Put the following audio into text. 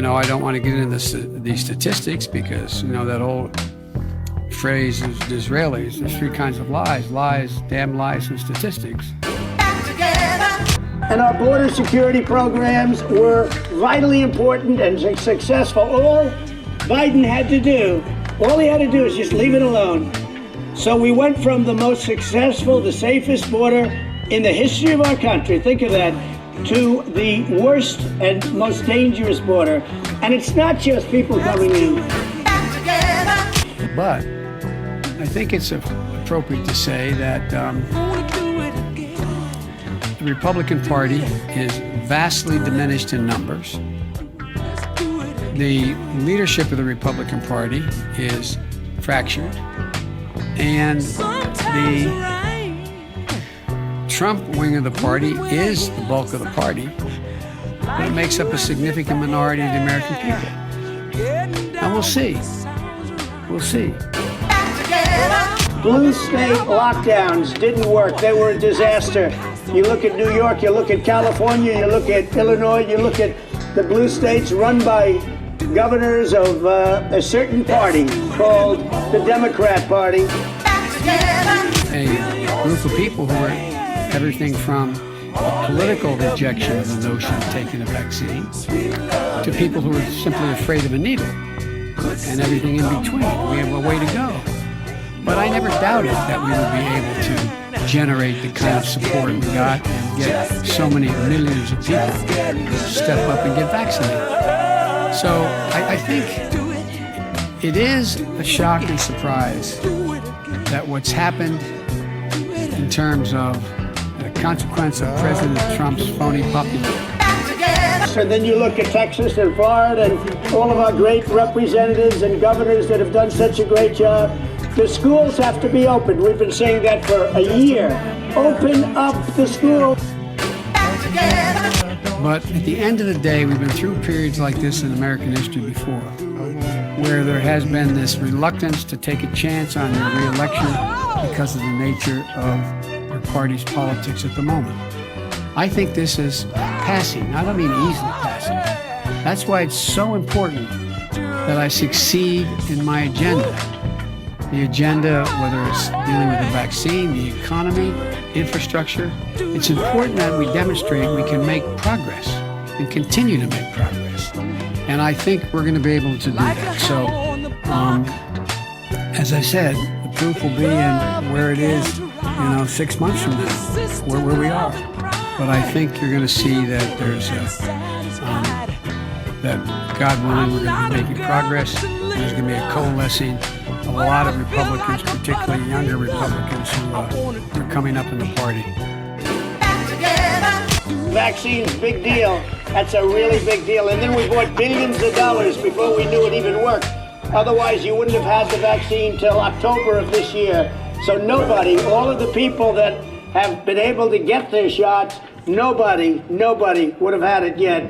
I don't want to get into these statistics because, that old phrase is Israelis. There's three kinds of lies: damn lies, and statistics. And our border security programs were vitally important and successful. All Biden had to do, is just leave it alone. So we went from the most successful, the safest border in the history of our country, think of that, to the worst and most dangerous border. And it's not just people coming in. But I think it's appropriate to say that the Republican Party is vastly diminished in numbers. The leadership of the Republican Party is fractured. And the Trump wing of the party is the bulk of the party, but it makes up a significant minority of the American people. And we'll see. We'll see. Blue state lockdowns didn't work. They were a disaster. You look at New York, you look at California, you look at Illinois, you look at the blue states run by governors of a certain party called the Democrat Party. A group of people who are everything from a political rejection of the notion of taking a vaccine to people who are simply afraid of a needle and everything in between. We have a way to go. But I never doubted that we would be able to generate the kind of support we got and get so many millions of people step up and get vaccinated. So I think it is a shock and surprise that what's happened in terms of the consequence of President Trump's phony populism. And then you look at Texas and Florida and all of our great representatives and governors that have done such a great job. The schools have to be open. We've been saying that for a year. Open up the schools. But at the end of the day, we've been through periods like this in American history before, where there has been this reluctance to take a chance on your re-election because of the nature of your party's politics at the moment. I think this is passing. I don't mean easily passing. That's why it's so important that I succeed in my agenda. The agenda, whether it's dealing with the vaccine, the economy, infrastructure, it's important that we demonstrate we can make progress and continue to make progress. And I think we're going to be able to do that. So, as I said, the proof will be in where it is, 6 months from now, where we are. But I think you're going to see that there's that God willing, we're going to be making progress. There's going to be a coalescing of a lot of Republicans, particularly younger Republicans who are coming up in the party. Vaccines, big deal. That's a really big deal. And then we bought billions of dollars before we knew it even worked. Otherwise, you wouldn't have had the vaccine till October of this year. So nobody, all of the people that have been able to get their shots, nobody would have had it yet.